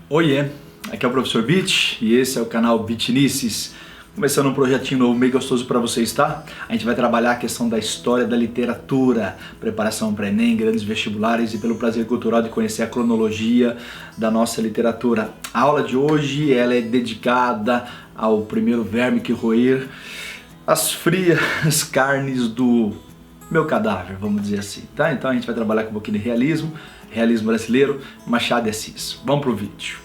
Oiê, aqui é o Professor Bit e esse é o canal Bitinices. Começando um projetinho novo bem gostoso para vocês, tá? A gente vai trabalhar a questão da história da literatura, preparação para Enem, grandes vestibulares e pelo prazer cultural de conhecer a cronologia da nossa literatura. A aula de hoje ela é dedicada ao primeiro verme que roer as frias carnes do meu cadáver, vamos dizer assim, tá? Então a gente vai trabalhar com um pouquinho de realismo brasileiro, Machado de Assis. Vamos pro vídeo.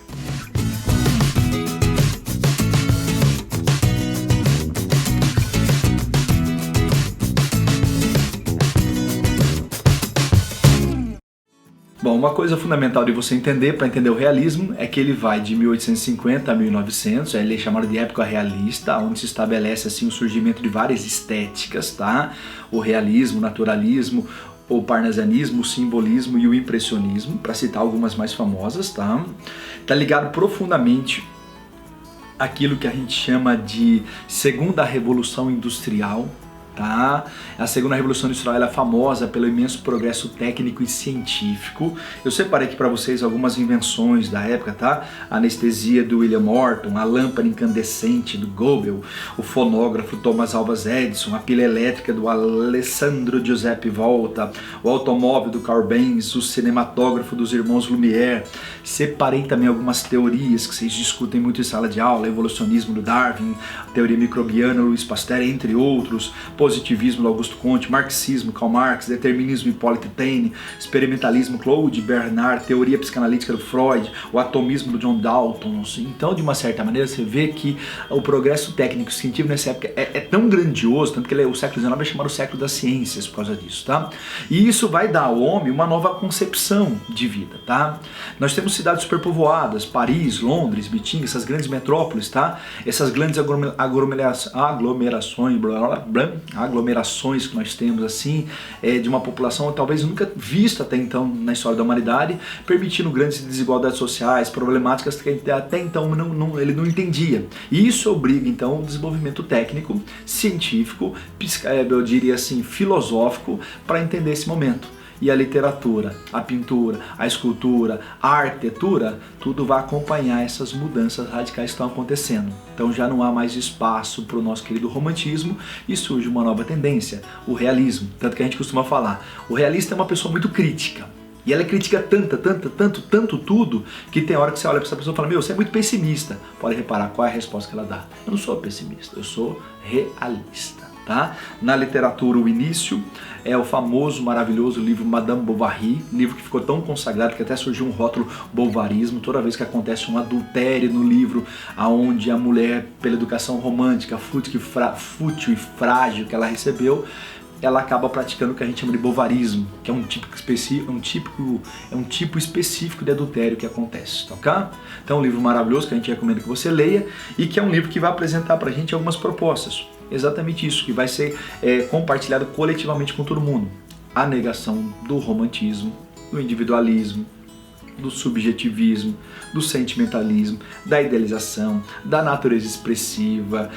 Bom, uma coisa fundamental de você entender, para entender o realismo, é que ele vai de 1850 a 1900, ele é chamado de época realista, onde se estabelece assim o surgimento de várias estéticas, tá? O realismo, o naturalismo, o parnasianismo, o simbolismo e o impressionismo, para citar algumas mais famosas, tá? Tá ligado profundamente àquilo que a gente chama de segunda revolução industrial, tá? A segunda revolução industrial ela é famosa pelo imenso progresso técnico e científico. Eu separei aqui para vocês algumas invenções da época, tá? A anestesia do William Morton, a lâmpada incandescente do Goebel, o fonógrafo Thomas Alva Edison, a pilha elétrica do Alessandro Giuseppe Volta, o automóvel do Carl Benz, o cinematógrafo dos irmãos Lumière. Separei também algumas teorias que vocês discutem muito em sala de aula, evolucionismo do Darwin, teoria microbiana do Louis Pasteur, entre outros, positivismo do Augusto Comte, marxismo, Karl Marx, determinismo, Hippolyte Taine, experimentalismo, Claude Bernard, teoria psicanalítica do Freud, o atomismo do John Dalton. Então, de uma certa maneira, você vê que o progresso técnico e científico nessa época é tão grandioso, tanto que o século XIX é chamado o século das ciências por causa disso, tá? E isso vai dar ao homem uma nova concepção de vida, tá? Nós temos cidades superpovoadas, Paris, Londres, Beijing, essas grandes metrópoles, tá? Essas grandes aglomerações que nós temos assim, de uma população talvez nunca vista até então na história da humanidade, permitindo grandes desigualdades sociais, problemáticas que até então ele não entendia. E isso obriga então o desenvolvimento técnico, científico, eu diria assim, filosófico para entender esse momento. E a literatura, a pintura, a escultura, a arquitetura, tudo vai acompanhar essas mudanças radicais que estão acontecendo. Então já não há mais espaço para o nosso querido romantismo e surge uma nova tendência, o realismo. Tanto que a gente costuma falar, o realista é uma pessoa muito crítica. E ela critica tanto tudo, que tem hora que você olha para essa pessoa e fala, meu, você é muito pessimista. Pode reparar qual é a resposta que ela dá. Eu não sou pessimista, eu sou realista. Tá? Na literatura, o início é o famoso, maravilhoso livro Madame Bovary, livro que ficou tão consagrado que até surgiu um rótulo bovarismo. Toda vez que acontece um adultério no livro, aonde a mulher, pela educação romântica, fútil e frágil que ela recebeu, ela acaba praticando o que a gente chama de bovarismo, que é um tipo específico de adultério que acontece, tá ok? Então é um livro maravilhoso que a gente recomenda que você leia e que é um livro que vai apresentar pra gente algumas propostas. Exatamente isso, que vai ser compartilhado coletivamente com todo mundo. A negação do romantismo, do individualismo, do subjetivismo, do sentimentalismo, da idealização, da natureza expressiva,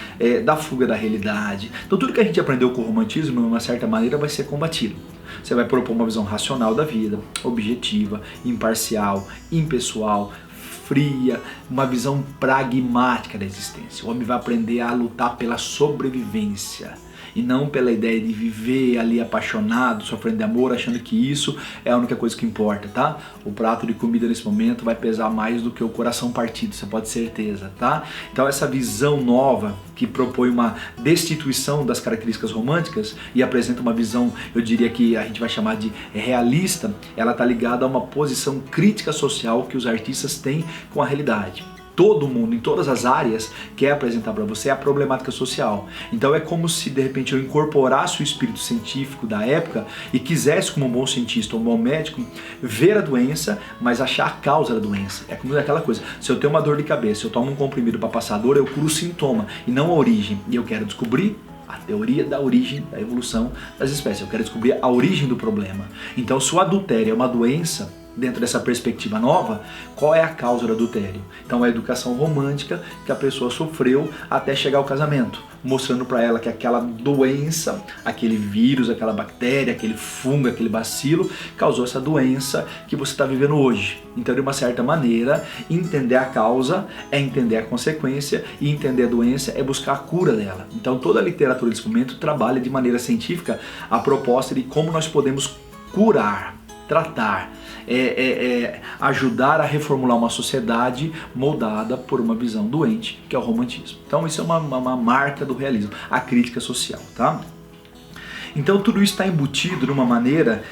da fuga da realidade. Então tudo que a gente aprendeu com o romantismo, de uma certa maneira, vai ser combatido. Você vai propor uma visão racional da vida, objetiva, imparcial, impessoal, fria, uma visão pragmática da existência. O homem vai aprender a lutar pela sobrevivência e não pela ideia de viver ali apaixonado, sofrendo de amor, achando que isso é a única coisa que importa, tá? O prato de comida nesse momento vai pesar mais do que o coração partido, você pode ter certeza, tá? Então essa visão nova que propõe uma destituição das características românticas e apresenta uma visão, eu diria que a gente vai chamar de realista, ela tá ligada a uma posição crítica social que os artistas têm com a realidade. Todo mundo, em todas as áreas, quer apresentar para você a problemática social. Então é como se de repente eu incorporasse o espírito científico da época e quisesse, como um bom cientista ou um bom médico, ver a doença, mas achar a causa da doença. É como aquela coisa, se eu tenho uma dor de cabeça, eu tomo um comprimido para passar a dor, eu curo o sintoma e não a origem. E eu quero descobrir a teoria da origem, da evolução das espécies. Eu quero descobrir a origem do problema. Então se o adultério é uma doença, dentro dessa perspectiva nova, qual é a causa do adultério? Então a educação romântica que a pessoa sofreu até chegar ao casamento, mostrando para ela que aquela doença, aquele vírus, aquela bactéria, aquele fungo, aquele bacilo, causou essa doença que você está vivendo hoje. Então, de uma certa maneira, entender a causa é entender a consequência, e entender a doença é buscar a cura dela. Então, toda a literatura desse momento trabalha de maneira científica a proposta de como nós podemos curar, tratar, ajudar a reformular uma sociedade moldada por uma visão doente, que é o romantismo. Então isso é uma marca do realismo, a crítica social, tá? Então tudo isso está embutido numa maneira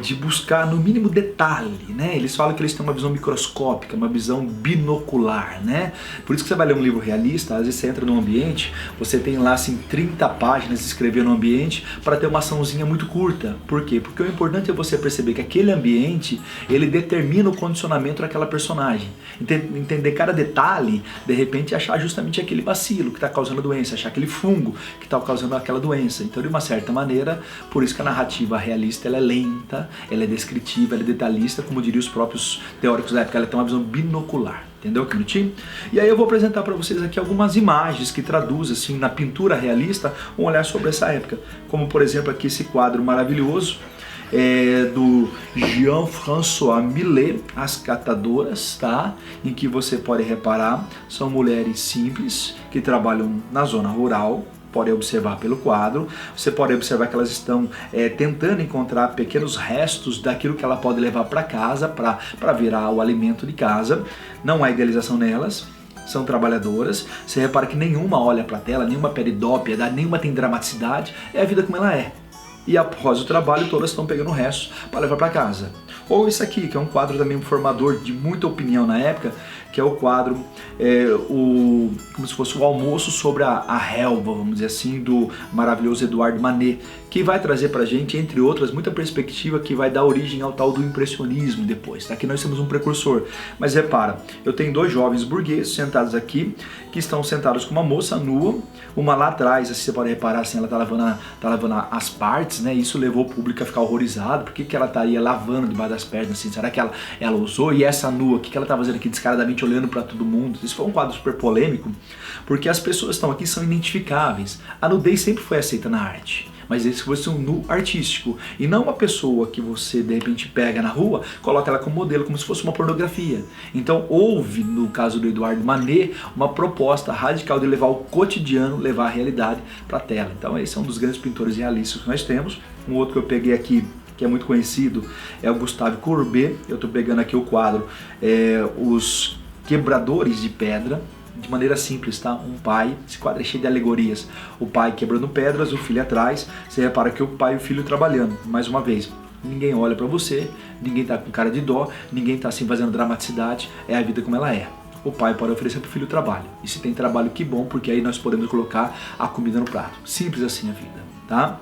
de buscar no mínimo detalhe, né? Eles falam que eles têm uma visão microscópica, uma visão binocular, né? Por isso que você vai ler um livro realista, às vezes você entra num ambiente, você tem lá assim 30 páginas de escrever no ambiente para ter uma açãozinha muito curta. Por quê? Porque o importante é você perceber que aquele ambiente, ele determina o condicionamento daquela personagem. Entender cada detalhe, de repente achar justamente aquele bacilo que está causando a doença, achar aquele fungo que está causando aquela doença. Então, de uma certa maneira, por isso que a narrativa realista ela é lenta, ela é descritiva, ela é detalhista, como diriam os próprios teóricos da época, ela tem uma visão binocular. Entendeu que bonitinho? E aí eu vou apresentar para vocês aqui algumas imagens que traduzem assim na pintura realista um olhar sobre essa época. Como por exemplo aqui esse quadro maravilhoso do Jean-François Millet, As Catadoras, tá? Em que você pode reparar, são mulheres simples que trabalham na zona rural. Pode observar pelo quadro, você pode observar que elas estão tentando encontrar pequenos restos daquilo que ela pode levar para casa, para virar o alimento de casa. Não há idealização nelas, são trabalhadoras. Você repara que nenhuma olha para a tela, nenhuma pede dó, piedade, nenhuma tem dramaticidade, é a vida como ela é. E após o trabalho, todas estão pegando restos para levar para casa. Ou isso aqui, que é um quadro também formador de muita opinião na época, que é o quadro, como se fosse o almoço sobre a relva, vamos dizer assim, do maravilhoso Edouard Manet, que vai trazer pra gente, entre outras, muita perspectiva que vai dar origem ao tal do impressionismo depois. Aqui nós temos um precursor. Mas repara, eu tenho dois jovens burgueses sentados aqui, que estão sentados com uma moça nua, uma lá atrás, assim, você pode reparar, assim, ela tá lavando as partes, né? Isso levou o público a ficar horrorizado. Por que ela estaria lavando debaixo das pernas, assim? Será que ela usou? E essa nua, o que ela tá fazendo aqui descaradamente olhando para todo mundo? Isso foi um quadro super polêmico, porque as pessoas que estão aqui são identificáveis. A nudez sempre foi aceita na arte, mas esse fosse um nu artístico, e não uma pessoa que você de repente pega na rua, coloca ela como modelo, como se fosse uma pornografia. Então houve, no caso do Edouard Manet, uma proposta radical de levar o cotidiano, levar a realidade para a tela. Então esse é um dos grandes pintores realistas que nós temos. Um outro que eu peguei aqui, que é muito conhecido, é o Gustave Courbet. Eu estou pegando aqui o quadro Os Quebradores de Pedra, de maneira simples, tá? Um pai, esse quadro é cheio de alegorias. O pai quebrando pedras, o filho atrás. Você repara que o pai e o filho trabalhando. Mais uma vez, ninguém olha pra você, ninguém tá com cara de dó, ninguém tá assim fazendo dramaticidade. É a vida como ela é. O pai pode oferecer pro filho trabalho. E se tem trabalho, que bom, porque aí nós podemos colocar a comida no prato. Simples assim a vida, tá?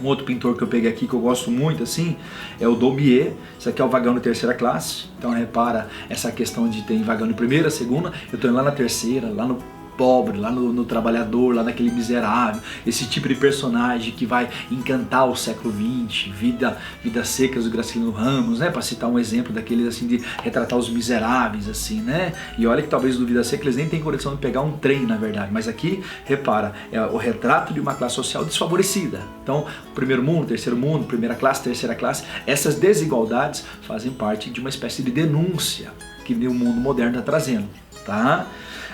Um outro pintor que eu peguei aqui que eu gosto muito assim é o Daumier. Isso aqui é o vagão de terceira classe. Então repara essa questão de ter vagão de primeira, segunda. Eu estou lá na terceira, lá no pobre, lá no trabalhador, lá naquele miserável. Esse tipo de personagem que vai encantar o século XX, Vidas Secas do Graciliano Ramos, né? Para citar um exemplo daqueles assim de retratar os miseráveis assim, né? E olha que talvez no Vidas Secas eles nem tenham condição de pegar um trem, na verdade. Mas aqui, repara, é o retrato de uma classe social desfavorecida. Então, primeiro mundo, terceiro mundo, primeira classe, terceira classe, essas desigualdades fazem parte de uma espécie de denúncia que o mundo moderno está trazendo, tá?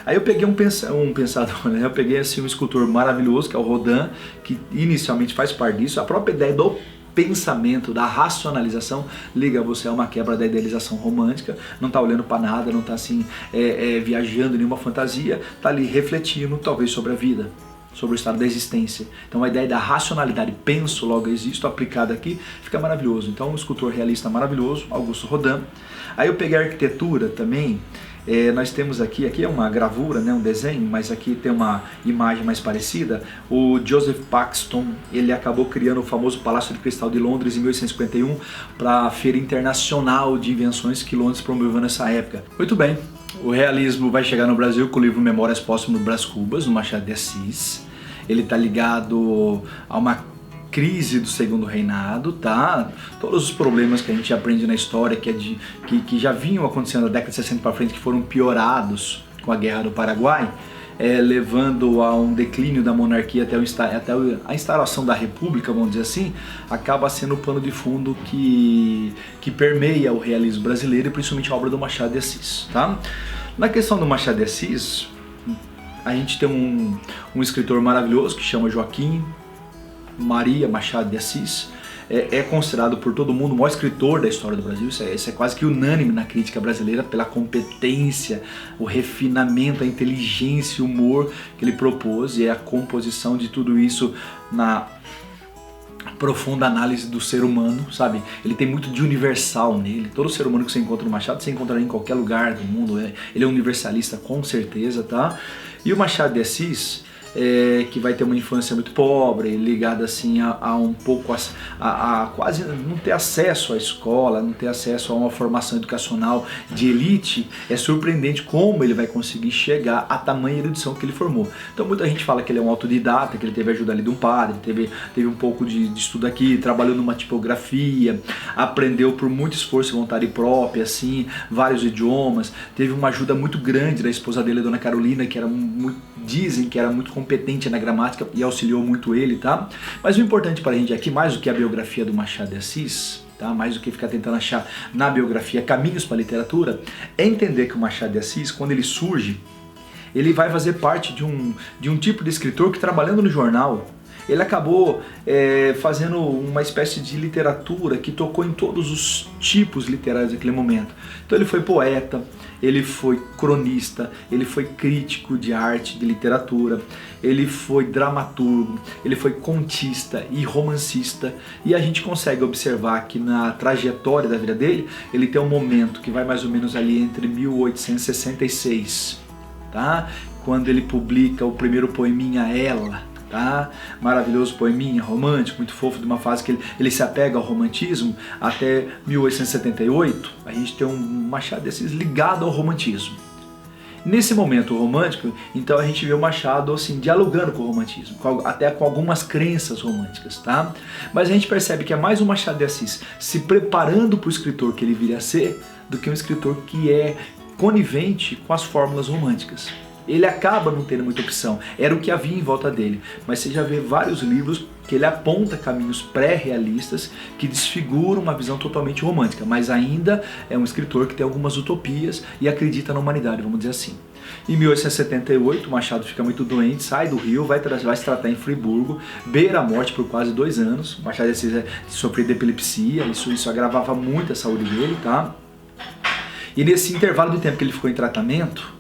Aí eu peguei um pensador, né? Eu peguei assim um escultor maravilhoso, que é o Rodin, que inicialmente faz parte disso. A própria ideia do pensamento, da racionalização, liga você a uma quebra da idealização romântica. Não está olhando para nada, não está assim viajando em nenhuma fantasia, está ali refletindo talvez sobre a vida, sobre o estado da existência. Então a ideia da racionalidade, penso, logo existo, aplicada aqui, fica maravilhoso. Então um escultor realista maravilhoso, Augusto Rodin. Aí eu peguei a arquitetura também. Nós temos aqui é uma gravura, né, um desenho, mas aqui tem uma imagem mais parecida. O Joseph Paxton, ele acabou criando o famoso Palácio de Cristal de Londres em 1851 para a Feira Internacional de Invenções que Londres promoveu nessa época. Muito bem, o realismo vai chegar no Brasil com o livro Memórias Póstumas do Brás Cubas, do Machado de Assis. Ele está ligado a uma crise do segundo reinado, tá? Todos os problemas que a gente aprende na história, que já vinham acontecendo da década de 60 para frente, que foram piorados com a Guerra do Paraguai, levando a um declínio da monarquia até a instalação da república, vamos dizer assim, acaba sendo o pano de fundo que permeia o realismo brasileiro e principalmente a obra do Machado de Assis, tá? Na questão do Machado de Assis, a gente tem um escritor maravilhoso que chama Joaquim Maria Machado de Assis. É considerado por todo mundo o maior escritor da história do Brasil. Isso é quase que unânime na crítica brasileira pela competência, o refinamento, a inteligência, o humor que ele propôs e a composição de tudo isso na profunda análise do ser humano, sabe? Ele tem muito de universal nele. Todo ser humano que você encontra no Machado, você encontra em qualquer lugar do mundo. Ele é universalista com certeza, tá? E o Machado de Assis, que vai ter uma infância muito pobre, ligada assim a um pouco a quase não ter acesso à escola, não ter acesso a uma formação educacional de elite. É surpreendente como ele vai conseguir chegar à tamanha erudição que ele formou. Então muita gente fala que ele é um autodidata, que ele teve ajuda ali de um padre, teve um pouco de estudo aqui, trabalhou numa tipografia, aprendeu por muito esforço e vontade própria, assim, vários idiomas, teve uma ajuda muito grande da esposa dele, a Dona Carolina, que dizem que era muito competente na gramática e auxiliou muito ele, tá? Mas o importante para a gente aqui, mais do que a biografia do Machado de Assis, tá? Mais do que ficar tentando achar na biografia caminhos para a literatura, é entender que o Machado de Assis, quando ele surge, ele vai fazer parte de um tipo de escritor que, trabalhando no jornal, ele acabou fazendo uma espécie de literatura que tocou em todos os tipos literários daquele momento. Então ele foi poeta, ele foi cronista, ele foi crítico de arte, de literatura, ele foi dramaturgo, ele foi contista e romancista, e a gente consegue observar que na trajetória da vida dele, ele tem um momento que vai mais ou menos ali entre 1866, tá? Quando ele publica o primeiro poeminha Ela, tá? Maravilhoso poeminha, romântico, muito fofo, de uma fase que ele se apega ao romantismo. Até 1878, a gente tem um Machado de Assis ligado ao romantismo. Nesse momento romântico, então a gente vê o Machado assim, dialogando com o romantismo, até com algumas crenças românticas, tá? Mas a gente percebe que é mais um Machado de Assis se preparando para o escritor que ele viria a ser, do que um escritor que é conivente com as fórmulas românticas. Ele acaba não tendo muita opção, era o que havia em volta dele, mas você já vê vários livros que ele aponta caminhos pré-realistas que desfiguram uma visão totalmente romântica, mas ainda é um escritor que tem algumas utopias e acredita na humanidade, vamos dizer assim. Em 1878, Machado fica muito doente, sai do Rio, vai se tratar em Friburgo, beira a morte por quase 2 anos. Machado de Assis sofreu de epilepsia, isso agravava muito a saúde dele, tá? E nesse intervalo de tempo que ele ficou em tratamento,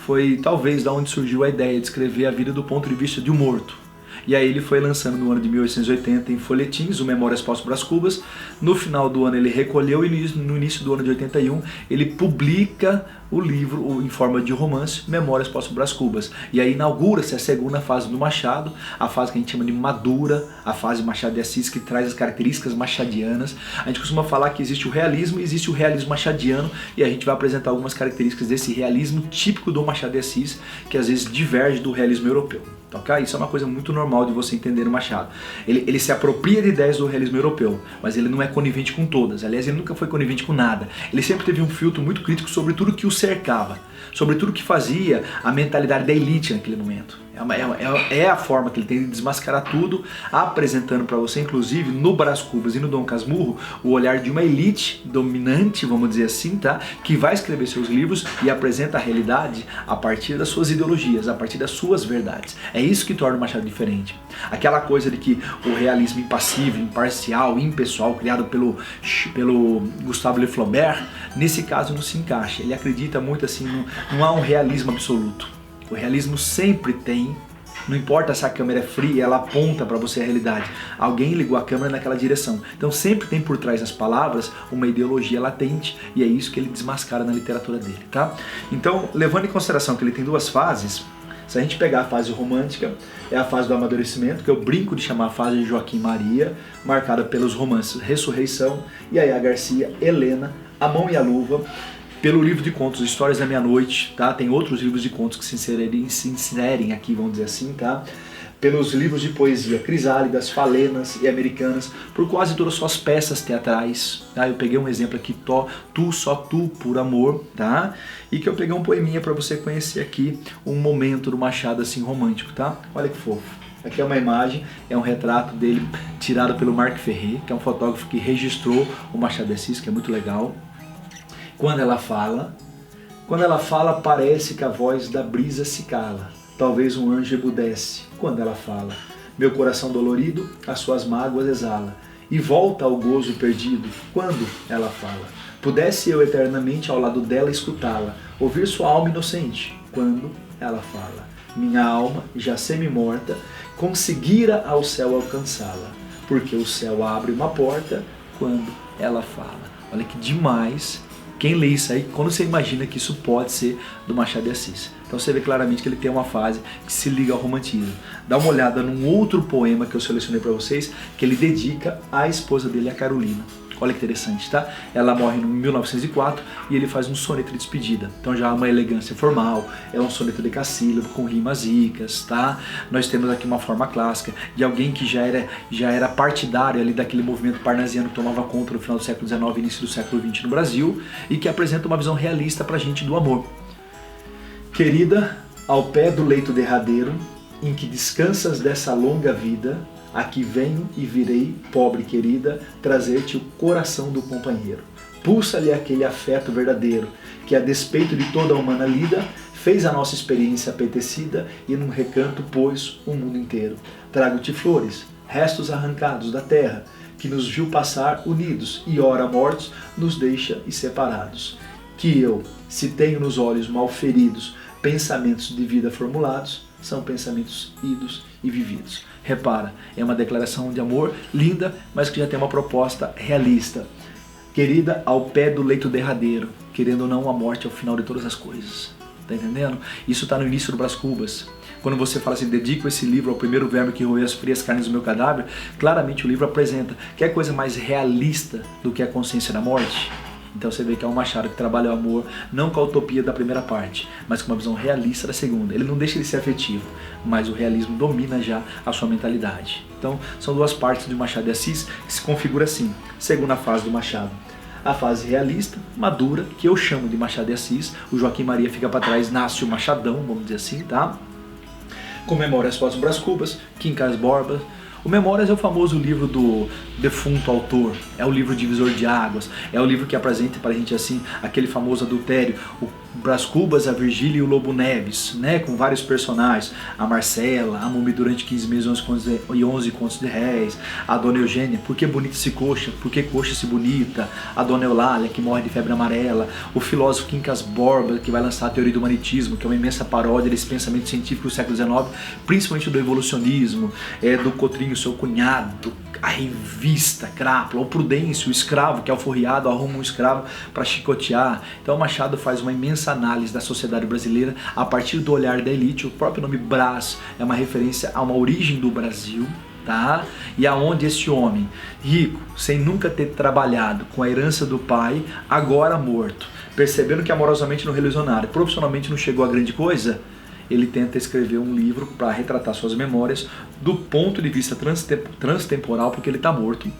foi talvez da onde surgiu a ideia de escrever a vida do ponto de vista de um morto. E aí ele foi lançando no ano de 1880 em folhetins o Memórias Pós-Brás Cubas. No final do ano ele recolheu e no início do ano de 81 ele publica o livro em forma de romance, Memórias Pós-Brás Cubas. E aí inaugura-se a segunda fase do Machado, a fase que a gente chama de madura, a fase Machado de Assis, que traz as características machadianas. A gente costuma falar que existe o realismo e existe o realismo machadiano, e a gente vai apresentar algumas características desse realismo típico do Machado de Assis, que às vezes diverge do realismo europeu. Okay? Isso é uma coisa muito normal de você entender no Machado. Ele se apropria de ideias do realismo europeu, mas ele não é conivente com todas. Aliás, ele nunca foi conivente com nada. Ele sempre teve um filtro muito crítico sobre tudo que o cercava, sobre tudo que fazia a mentalidade da elite naquele momento. É a forma que ele tem de desmascarar tudo, apresentando para você, inclusive no Brás Cubas e no Dom Casmurro, o olhar de uma elite dominante, vamos dizer assim, tá? Que vai escrever seus livros e apresenta a realidade a partir das suas ideologias, a partir das suas verdades. É isso que torna o Machado diferente. Aquela coisa de que o realismo impassível, imparcial, impessoal, criado pelo Gustave Le Flaubert, nesse caso não se encaixa. Ele acredita muito assim, não há um realismo absoluto. O realismo sempre tem, não importa se a câmera é fria, ela aponta para você a realidade. Alguém ligou a câmera naquela direção. Então sempre tem por trás das palavras uma ideologia latente, e é isso que ele desmascara na literatura dele, tá? Então, levando em consideração que ele tem 2 fases, se a gente pegar a fase romântica, é a fase do amadurecimento, que eu brinco de chamar a fase de Joaquim Maria, marcada pelos romances Ressurreição, Yaya Garcia, Helena, A Mão e a Luva, pelo livro de contos Histórias da Meia-Noite, tá? Tem outros livros de contos que se inserem aqui, vamos dizer assim, tá? pelos livros de poesia Crisálidas, Falenas e Americanas, por quase todas as suas peças teatrais. Tá? Eu peguei um exemplo aqui, Tu, Só Tu, Por Amor, tá? E que eu peguei um poeminha para você conhecer aqui um momento do Machado assim romântico, tá? Olha que fofo. Aqui é uma imagem, é um retrato dele tirado pelo Marc Ferré, que é um fotógrafo que registrou o Machado de Assis, que é muito legal. Quando ela fala, parece que a voz da brisa se cala. Talvez um anjo emudece quando ela fala. Meu coração dolorido as suas mágoas exala e volta ao gozo perdido quando ela fala. Pudesse eu eternamente ao lado dela escutá-la, ouvir sua alma inocente quando ela fala. Minha alma, já semi-morta, conseguira ao céu alcançá-la, porque o céu abre uma porta quando ela fala. Olha que demais. Quem lê isso aí, quando você imagina que isso pode ser do Machado de Assis. Então você vê claramente que ele tem uma fase que se liga ao romantismo. Dá uma olhada num outro poema que eu selecionei para vocês, que ele dedica à esposa dele, a Carolina. Olha que interessante, tá? Ela morre em 1904 e ele faz um soneto de despedida. Então já há uma elegância formal, é um soneto decassílabo com rimas ricas, tá? Nós temos aqui uma forma clássica de alguém que já era partidário ali daquele movimento parnasiano que tomava conta no final do século XIX e início do século XX no Brasil e que apresenta uma visão realista pra gente do amor. Querida, ao pé do leito derradeiro, em que descansas dessa longa vida, aqui venho e virei, pobre querida, trazer-te o coração do companheiro. Pulsa-lhe aquele afeto verdadeiro, que a despeito de toda a humana lida, fez a nossa experiência apetecida e num recanto pôs o mundo inteiro. Trago-te flores, restos arrancados da terra, que nos viu passar unidos e ora mortos nos deixa e separados. Que eu, se tenho nos olhos mal feridos pensamentos de vida formulados, são pensamentos idos e vividos. Repara, é uma declaração de amor linda, mas que já tem uma proposta realista. Querida, ao pé do leito derradeiro, querendo ou não, a morte é o final de todas as coisas. Tá entendendo? Isso está no início do Brás Cubas. Quando você fala assim, dedico esse livro ao primeiro verme que roeu as frias carnes do meu cadáver, claramente o livro apresenta que é coisa mais realista do que a consciência da morte. Então você vê que é um Machado que trabalha o amor não com a utopia da primeira parte, mas com uma visão realista da segunda. Ele não deixa de ser afetivo, mas o realismo domina já a sua mentalidade. Então são duas partes de Machado de Assis que se configura assim. Segunda fase do Machado, a fase realista, madura, que eu chamo de Machado de Assis. O Joaquim Maria fica para trás, nasce o Machadão, vamos dizer assim, tá? Com Memórias Póstumas Brás Cubas, Quincas Borba. O Memórias é o famoso livro do defunto autor, é o livro divisor de águas, é o livro que apresenta para a gente assim, aquele famoso adultério, o Brás Cubas, a Virgília e o Lobo Neves, né, com vários personagens, a Marcela, a Mumi durante 15 meses e 11 contos de réis, a Dona Eugênia, por que bonita se coxa, por que coxa se bonita, a Dona Eulália, que morre de febre amarela, o filósofo Quincas Borba, que vai lançar a teoria do humanitismo, que é uma imensa paródia desse pensamento científico do século XIX, principalmente do evolucionismo, do Cotrinho, seu cunhado, a revista Crápula, o Prudêncio, o escravo que é alforriado, arruma um escravo para chicotear. Então o Machado faz uma imensa análise da sociedade brasileira a partir do olhar da elite. O próprio nome Brás é uma referência a uma origem do Brasil, tá? E aonde esse homem, rico, sem nunca ter trabalhado, com a herança do pai, agora morto, percebendo que amorosamente não realizou nada, profissionalmente não chegou a grande coisa, ele tenta escrever um livro para retratar suas memórias do ponto de vista transtemporal, porque ele está morto.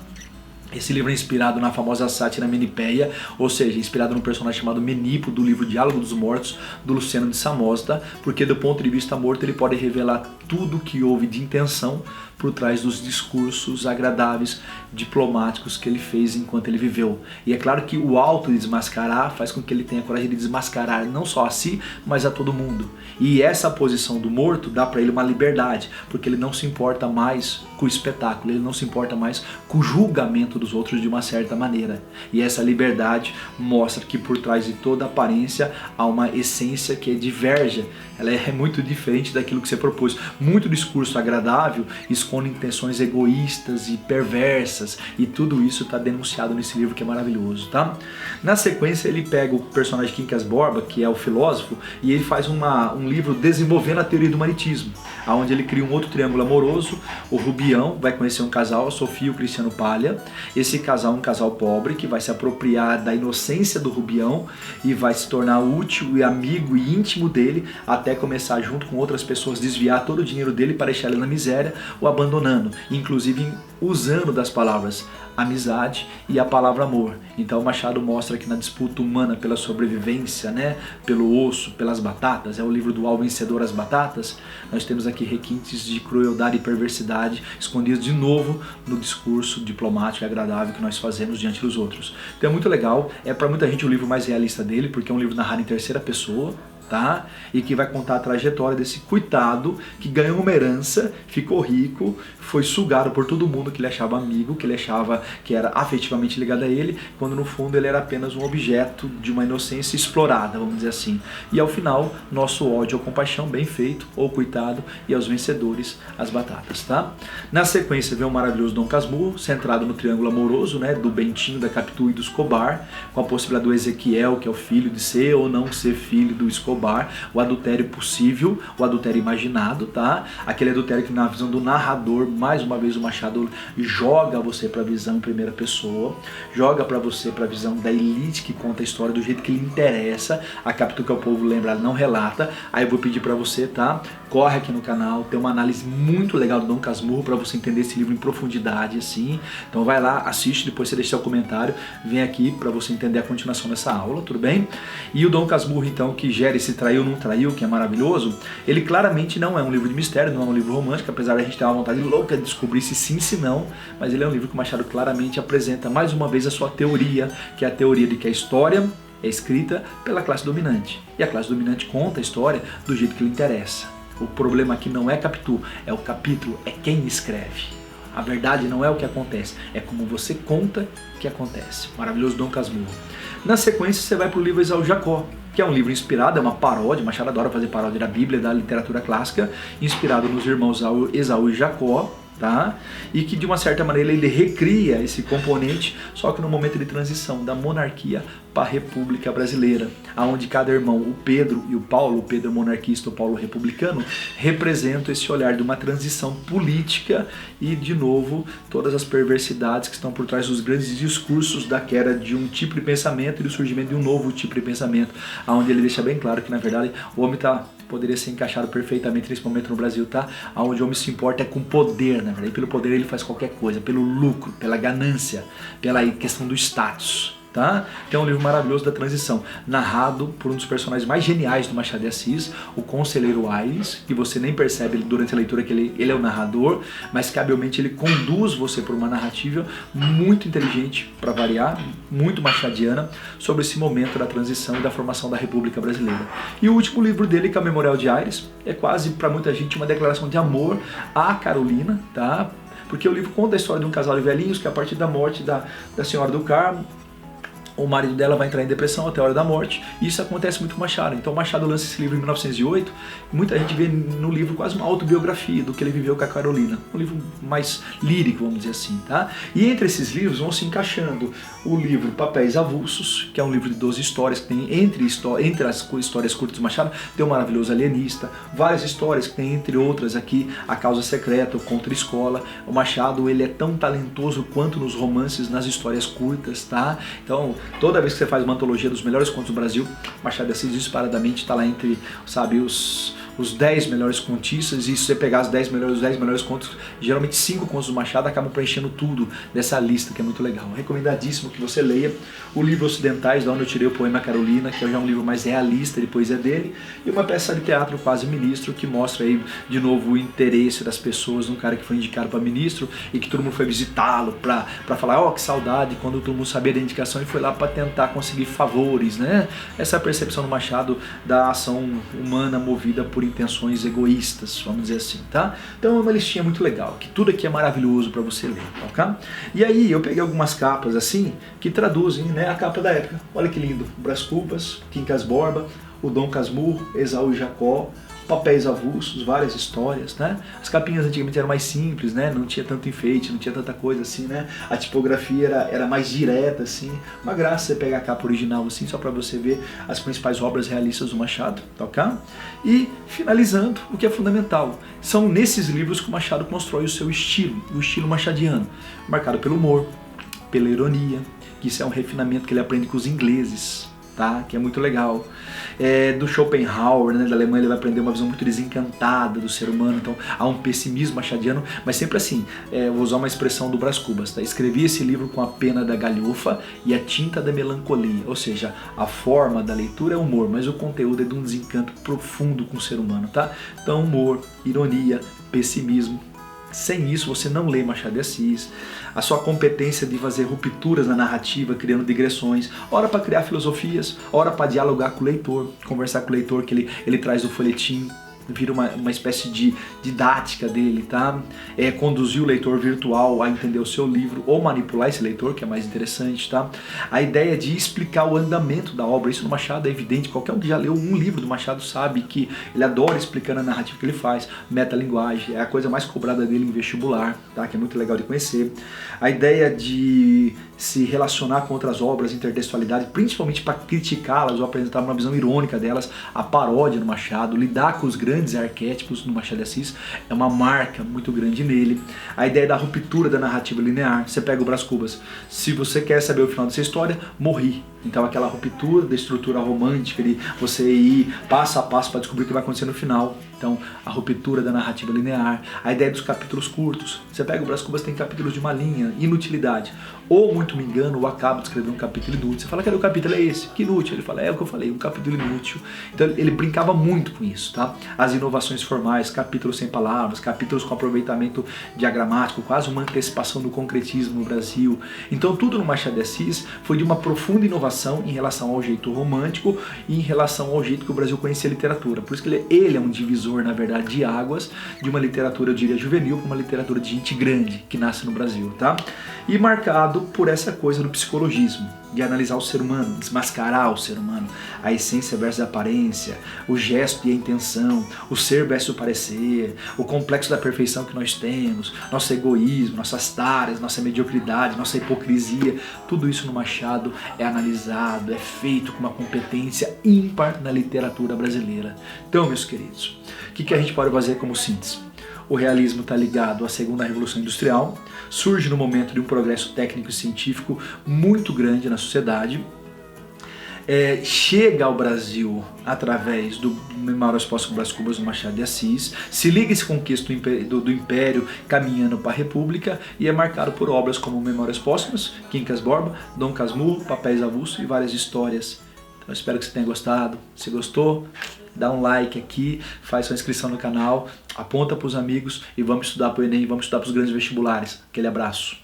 Esse livro é inspirado na famosa sátira Menipeia, ou seja, inspirado num personagem chamado Menipo, do livro Diálogo dos Mortos, do Luciano de Samosata, porque do ponto de vista morto ele pode revelar tudo o que houve de intenção por trás dos discursos agradáveis, diplomáticos que ele fez enquanto ele viveu. E é claro que o auto-desmascarar faz com que ele tenha coragem de desmascarar não só a si, mas a todo mundo. E essa posição do morto dá para ele uma liberdade, porque ele não se importa mais com o espetáculo, ele não se importa mais com o julgamento dos outros de uma certa maneira. E essa liberdade mostra que por trás de toda aparência há uma essência que diverge, ela é muito diferente daquilo que você propôs. Muito discurso agradável esconde intenções egoístas e perversas, e tudo isso está denunciado nesse livro que é maravilhoso, tá? Na sequência ele pega o personagem Quincas Borba, que é o filósofo, e ele faz um livro desenvolvendo a teoria do humanitismo. onde ele cria um outro triângulo amoroso. O Rubião vai conhecer um casal, a Sofia e o Cristiano Palha. Esse casal é um casal pobre que vai se apropriar da inocência do Rubião e vai se tornar útil e amigo e íntimo dele, até começar, junto com outras pessoas, desviar todo o dinheiro dele para deixar ele na miséria, o abandonando, inclusive usando das palavras amizade e a palavra amor. Então o Machado mostra que na disputa humana pela sobrevivência, né, pelo osso, pelas batatas, é o livro do Ao Vencedor as Batatas, nós temos aqui requintes de crueldade e perversidade escondidos de novo no discurso diplomático e agradável que nós fazemos diante dos outros. Então é muito legal, é para muita gente o livro mais realista dele, porque é um livro narrado em terceira pessoa, tá? E que vai contar a trajetória desse coitado que ganhou uma herança, ficou rico, foi sugado por todo mundo que ele achava amigo, que ele achava que era afetivamente ligado a ele, quando no fundo ele era apenas um objeto de uma inocência explorada, vamos dizer assim. E ao final, nosso ódio ou compaixão, bem feito, ou coitado, e aos vencedores, as batatas, tá? Na sequência vem o maravilhoso Dom Casmurro, centrado no triângulo amoroso, né, do Bentinho, da Capitu e do Escobar, com a possibilidade do Ezequiel, que é o filho de ser ou não ser filho do Escobar, o adultério possível, o adultério imaginado, tá? Aquele adultério que na visão do narrador, mais uma vez o Machado joga você para a visão em primeira pessoa, joga para você para a visão da elite que conta a história do jeito que lhe interessa. A Capitu, que é o povo lembra, não relata. Aí eu vou pedir para você, tá? Corre aqui no canal, tem uma análise muito legal do Dom Casmurro para você entender esse livro em profundidade, assim. Então vai lá, assiste, depois você deixa seu comentário, vem aqui para você entender a continuação dessa aula, tudo bem? E o Dom Casmurro, então, que gera esse traiu, não traiu, que é maravilhoso, ele claramente não é um livro de mistério, não é um livro romântico, apesar da gente ter uma vontade louca de descobrir se sim, se não, mas ele é um livro que o Machado claramente apresenta mais uma vez a sua teoria, que é a teoria de que a história é escrita pela classe dominante, e a classe dominante conta a história do jeito que lhe interessa. O problema aqui não é Capitu, é o capítulo, é quem escreve. A verdade não é o que acontece, é como você conta que acontece. Maravilhoso Dom Casmurro. Na sequência você vai para o livro Esaú e Jacó, que é um livro inspirado, é uma paródia, Machado adora fazer paródia da Bíblia, da literatura clássica, inspirado nos irmãos Esaú e Jacó, tá? E que de uma certa maneira ele recria esse componente, só que no momento de transição da monarquia para a República Brasileira, onde cada irmão, o Pedro e o Paulo, o Pedro monarquista, o Paulo republicano, representam esse olhar de uma transição política e, de novo, todas as perversidades que estão por trás dos grandes discursos da queda de um tipo de pensamento e do surgimento de um novo tipo de pensamento, onde ele deixa bem claro que, na verdade, o homem poderia ser encaixado perfeitamente nesse momento no Brasil, tá? Onde o homem se importa é com poder, na verdade, pelo poder ele faz qualquer coisa, pelo lucro, pela ganância, pela questão do status. Tá? Tem um livro maravilhoso da transição, narrado por um dos personagens mais geniais do Machado de Assis, o Conselheiro Aires, que você nem percebe durante a leitura que ele é o narrador, mas que habilmente ele conduz você por uma narrativa muito inteligente, para variar, muito machadiana, sobre esse momento da transição e da formação da República Brasileira. E o último livro dele, que é o Memorial de Aires, é quase para muita gente uma declaração de amor à Carolina, tá? Porque o livro conta a história de um casal de velhinhos que, a partir da morte da Senhora do Carmo, o marido dela vai entrar em depressão até a hora da morte, e isso acontece muito com Machado. Então Machado lança esse livro em 1908, e muita gente vê no livro quase uma autobiografia do que ele viveu com a Carolina, um livro mais lírico, vamos dizer assim, tá? E entre esses livros vão se encaixando o livro Papéis Avulsos, que é um livro de 12 histórias, que tem entre as histórias curtas do Machado, tem o Maravilhoso Alienista, várias histórias que tem, entre outras aqui, A Causa Secreta, o Contra a Escola. O Machado, ele é tão talentoso quanto nos romances, nas histórias curtas, tá? Então, toda vez que você faz uma antologia dos melhores contos do Brasil, Machado de Assis disparadamente está lá entre, sabe, os 10 melhores contistas, e se você pegar os 10 melhores contos, geralmente 5 contos do Machado acabam preenchendo tudo dessa lista, que é muito legal. Recomendadíssimo que você leia o livro Ocidentais, da onde eu tirei o poema Carolina, que é já um livro mais realista de poesia dele, e uma peça de teatro, Quase Ministro, que mostra aí de novo o interesse das pessoas num cara que foi indicado para ministro e que todo mundo foi visitá-lo para falar, ó, que saudade, quando todo mundo sabia da indicação e foi lá para tentar conseguir favores, né? Essa é a percepção do Machado da ação humana movida por intenções egoístas, vamos dizer assim, tá? Então é uma listinha muito legal, que tudo aqui é maravilhoso para você ler, tá? E aí eu peguei algumas capas assim, que traduzem, né, a capa da época. Olha que lindo, Brás Cubas, Quincas Borba, o Dom Casmurro, Esaú e Jacó, papéis avulsos, várias histórias, né? As capinhas antigamente eram mais simples, né? Não tinha tanto enfeite, não tinha tanta coisa assim, né? A tipografia era mais direta, assim. Uma graça você pegar a capa original, assim, só para você ver as principais obras realistas do Machado, tá ok? E, finalizando, o que é fundamental, são nesses livros que o Machado constrói o seu estilo, o estilo machadiano, marcado pelo humor, pela ironia, que isso é um refinamento que ele aprende com os ingleses, tá? Que é muito legal. Do Schopenhauer, né, da Alemanha, ele vai aprender uma visão muito desencantada do ser humano, então há um pessimismo machadiano, mas sempre assim, vou usar uma expressão do Brás Cubas, tá? Escrevi esse livro com a pena da galhofa e a tinta da melancolia, ou seja, a forma da leitura é humor, mas o conteúdo é de um desencanto profundo com o ser humano, tá? Então humor, ironia, pessimismo. Sem isso você não lê Machado de Assis. A sua competência de fazer rupturas na narrativa, criando digressões, ora para criar filosofias, ora para dialogar com o leitor, conversar com o leitor, que ele traz o folhetim, vira uma espécie de didática dele, tá? Conduzir o leitor virtual a entender o seu livro ou manipular esse leitor, que é mais interessante, tá? A ideia de explicar o andamento da obra, isso no Machado é evidente, qualquer um que já leu um livro do Machado sabe que ele adora explicando a narrativa que ele faz, metalinguagem, é a coisa mais cobrada dele em vestibular, tá? Que é muito legal de conhecer. A ideia de se relacionar com outras obras, intertextualidade, principalmente para criticá-las ou apresentar uma visão irônica delas, a paródia no Machado, lidar com os grandes arquétipos no Machado de Assis, é uma marca muito grande nele. A ideia da ruptura da narrativa linear, você pega o Brás Cubas, se você quer saber o final dessa história, morri. Então aquela ruptura da estrutura romântica, de você ir passo a passo para descobrir o que vai acontecer no final. Então, a ruptura da narrativa linear, a ideia dos capítulos curtos. Você pega o Brás Cubas, tem capítulos de uma linha, inutilidade. Ou, muito me engano, ou acaba de escrever um capítulo inútil. Você fala, cadê o capítulo? É esse. Que inútil. Ele fala, é o que eu falei, um capítulo inútil. Então, ele brincava muito com isso, tá? As inovações formais, capítulos sem palavras, capítulos com aproveitamento diagramático, quase uma antecipação do concretismo no Brasil. Então, tudo no Machado de Assis foi de uma profunda inovação em relação ao jeito romântico e em relação ao jeito que o Brasil conhecia a literatura. Por isso que ele é um divisor, na verdade, de águas, de uma literatura, eu diria, juvenil, para uma literatura de gente grande que nasce no Brasil, tá? E marcado por essa coisa do psicologismo, de analisar o ser humano, desmascarar o ser humano, a essência versus a aparência, o gesto e a intenção, o ser versus o parecer, o complexo da perfeição que nós temos, nosso egoísmo, nossas taras, nossa mediocridade, nossa hipocrisia, tudo isso no Machado é analisado, é feito com uma competência ímpar na literatura brasileira. Então, meus queridos, o que a gente pode fazer como síntese? O realismo está ligado à segunda revolução industrial, surge no momento de um progresso técnico e científico muito grande na sociedade, chega ao Brasil através do Memórias Póstumas Brás Cubas do Machado de Assis, se liga esse conquista do Império caminhando para a República e é marcado por obras como Memórias Póstumas, Quincas Borba, Dom Casmurro, Papéis Avulsos e várias histórias. Então, espero que você tenha gostado. Se gostou, dá um like aqui, faz sua inscrição no canal, aponta para os amigos e vamos estudar para o Enem, vamos estudar para os grandes vestibulares. Aquele abraço.